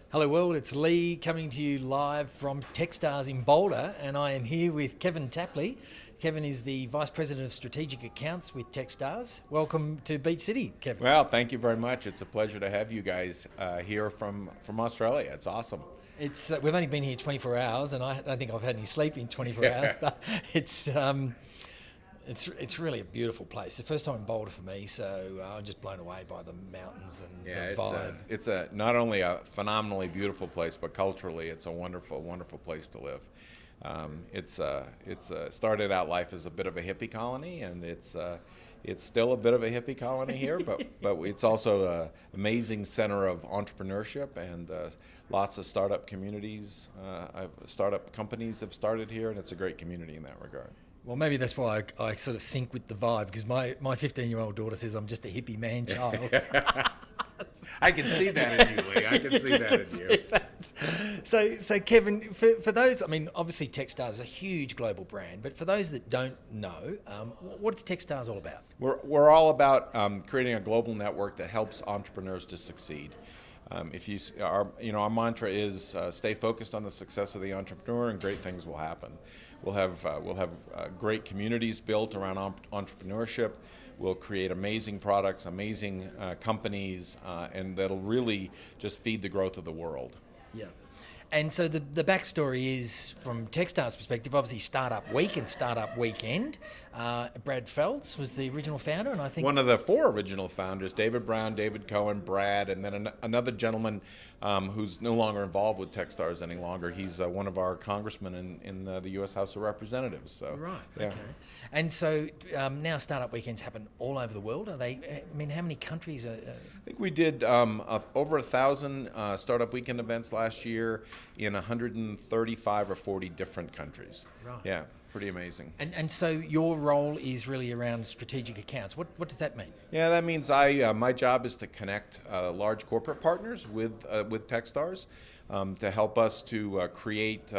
Hello world, it's Lee coming to you live from Techstars in Boulder, and I am here with Kevin Tapply. Kevin is the Vice President of Strategic Accounts with Techstars. Welcome to Beach City, Kevin. Well, thank you very much. It's a pleasure to have you guys here from Australia. It's awesome. We've only been here 24 hours, and I don't think I've had any sleep in 24 hours, but it's really a beautiful place. It's the first time in Boulder for me, so I'm just blown away by the mountains and the vibe. It's not only a phenomenally beautiful place, but culturally, it's a wonderful, wonderful place to live. It's started out life as a bit of a hippie colony, and it's still a bit of a hippie colony here, but it's also an amazing center of entrepreneurship and lots of startup communities. Startup companies have started here, and it's a great community in that regard. Well, maybe that's why I sort of sync with the vibe, because my 15-year-old daughter says I'm just a hippie man-child. I can see that in you, Lee. I can see that in you. So Kevin, for those, I mean, obviously Techstars is a huge global brand, but for those that don't know, what is Techstars all about? We're all about creating a global network that helps entrepreneurs to succeed. Our mantra is stay focused on the success of the entrepreneur, and great things will happen. We'll have great communities built around entrepreneurship. We'll create amazing products, amazing companies, and that'll really just feed the growth of the world. Yeah. And so the backstory is, from Techstars' perspective, obviously Startup Week and Startup Weekend. Brad Feltz was the original founder, and I think one of the four original founders: David Brown, David Cohen, Brad, and then another gentleman who's no longer involved with Techstars any longer. He's one of our congressmen in the U.S. House of Representatives. So right, yeah. Okay. And so now Startup Weekends happen all over the world. Are they? I mean, how many countries are? I think we did over 1,000 Startup Weekend events last year in 135 or 40 different countries. Right. Yeah, pretty amazing. And so your role is really around strategic accounts. What does that mean? Yeah, that means my job is to connect large corporate partners with Techstars to help us to create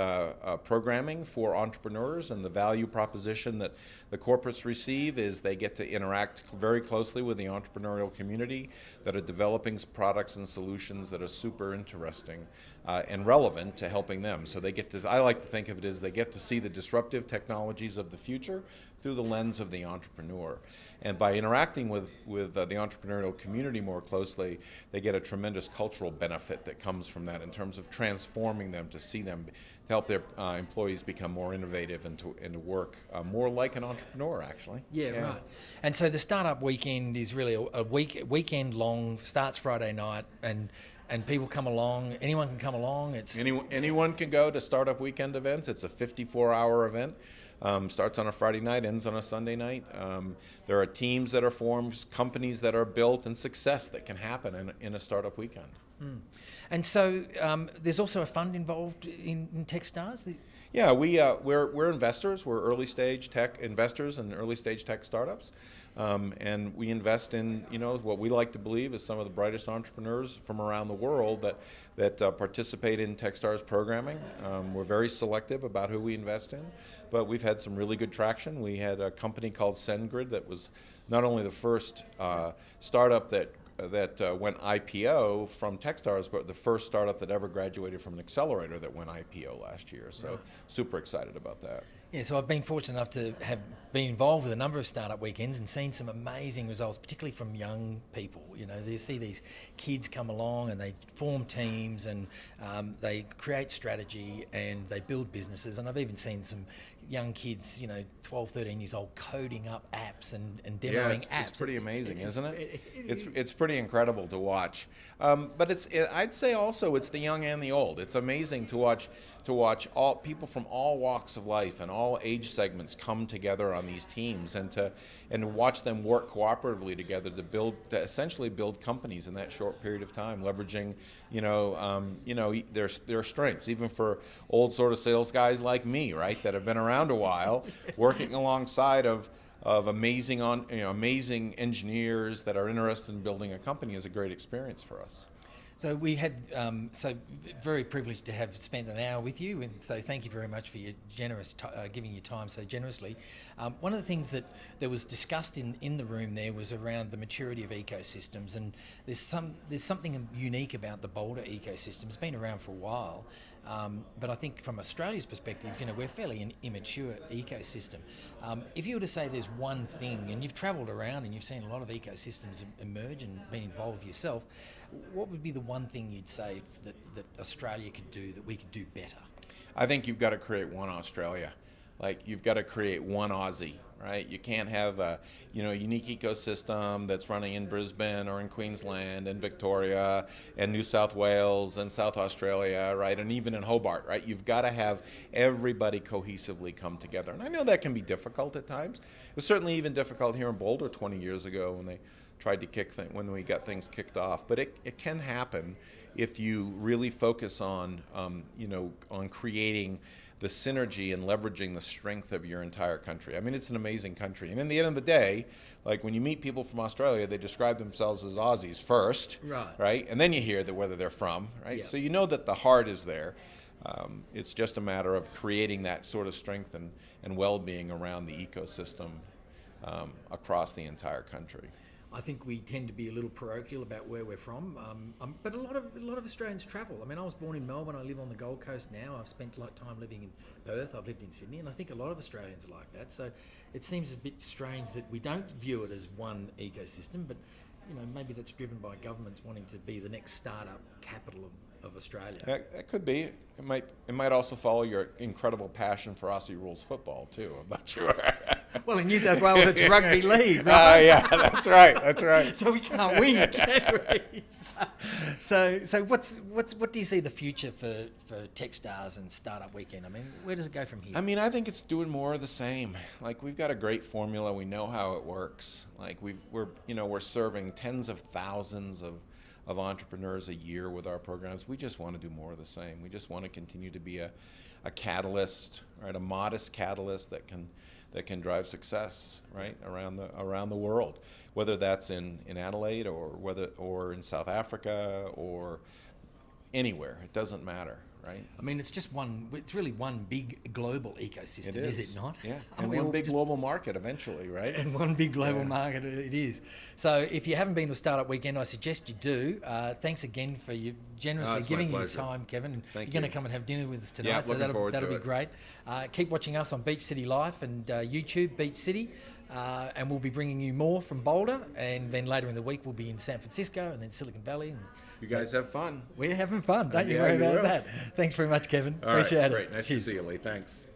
programming for entrepreneurs, and the value proposition that the corporates receive is they get to interact very closely with the entrepreneurial community that are developing products and solutions that are super interesting and relevant to helping them. So they get to, I like to think of it as they get to see the disruptive technologies of the future through the lens of the entrepreneur. And by interacting with the entrepreneurial community more closely, they get a tremendous cultural benefit that comes from that in terms of transforming them, to see them, to help their employees become more innovative and to work more like an entrepreneur, actually. Yeah, right. And so the Startup Weekend is really a weekend long, starts Friday night, and people come along. Anyone can come along. Anyone can go to Startup Weekend events. It's a 54-hour event. Starts on a Friday night, ends on a Sunday night. There are teams that are formed, companies that are built, and success that can happen in a Startup Weekend. Mm. And so there's also a fund involved in Techstars? Yeah, we're investors. We're early stage tech investors and early stage tech startups. And we invest in, what we like to believe is some of the brightest entrepreneurs from around the world that participate in Techstars programming. We're very selective about who we invest in, but we've had some really good traction. We had a company called SendGrid that was not only the first startup that went IPO from Techstars, but the first startup that ever graduated from an accelerator that went IPO last year. So right. Super excited about that. Yeah, so I've been fortunate enough to have been involved with a number of startup weekends and seen some amazing results, particularly from young people. They see these kids come along and they form teams and they create strategy and they build businesses. And I've even seen some young kids, 12, 13 years old, coding up apps and demoing apps. It's pretty amazing, isn't it? It's pretty incredible to watch. But I'd say also it's the young and the old. It's amazing to watch all people from all walks of life and all age segments come together on these teams, and to watch them work cooperatively together to essentially build companies in that short period of time, leveraging their strengths, even for old sort of sales guys like me, right, that have been around a while, working alongside of amazing engineers that are interested in building a company is a great experience for us. So we had, very privileged to have spent an hour with you, and so thank you very much for your generous, giving your time so generously. One of the things that was discussed in the room there was around the maturity of ecosystems, and there's something unique about the Boulder ecosystem. It's been around for a while, but I think from Australia's perspective, we're fairly an immature ecosystem. If you were to say there's one thing, and you've travelled around and you've seen a lot of ecosystems emerge and been involved yourself, what would be the one ththing you'd say that Australia could do that we could do better? I think you've got to create one Australia. Like, you've got to create one Aussie, right? You can't have a unique ecosystem that's running in Brisbane or in Queensland and Victoria and New South Wales and South Australia, right? And even in Hobart, right? You've got to have everybody cohesively come together. And I know that can be difficult at times. It was certainly even difficult here in Boulder 20 years ago when they tried to when we got things kicked off. But it can happen if you really focus on, on creating the synergy and leveraging the strength of your entire country. I mean, it's an amazing country. And in the end of the day, like when you meet people from Australia, they describe themselves as Aussies first, right? And then you hear whether they're from, right? Yep. So you know that the heart is there. It's just a matter of creating that sort of strength and well-being around the ecosystem across the entire country. I think we tend to be a little parochial about where we're from, but a lot of Australians travel. I mean, I was born in Melbourne. I live on the Gold Coast now. I've spent a lot of time living in Perth. I've lived in Sydney, and I think a lot of Australians are like that. So it seems a bit strange that we don't view it as one ecosystem, but maybe that's driven by governments wanting to be the next startup capital of Australia. That could be. It might also follow your incredible passion for Aussie rules football too. I'm not sure. Well, in New South Wales, it's rugby league. Yeah, that's right. That's right. So we can't win, can we? So what do you see the future for Techstars and Startup Weekend? I mean, where does it go from here? I mean, I think it's doing more of the same. Like, we've got a great formula. We know how it works. Like, we're serving tens of thousands of entrepreneurs a year with our programs. We just want to do more of the same. We just want to continue to be a catalyst, right? A modest catalyst that can drive success, right, around the world, whether that's in Adelaide or in South Africa or anywhere. It doesn't matter, right? I mean, it's really one big global ecosystem, is it not? Yeah, and one big global market eventually, right? And one big global market it is. So if you haven't been to Startup Weekend, I suggest you do. Thanks again for you generously giving your time, Kevin. You're going to come and have dinner with us tonight, so that'll be great. Keep watching us on Beach City Life and YouTube, Beach City. And we'll be bringing you more from Boulder, and then later in the week we'll be in San Francisco and then Silicon Valley. And you guys have fun. We're having fun. Don't you worry about that. Thanks very much, Kevin. Appreciate it. Great. Nice to see you, Lee. Thanks.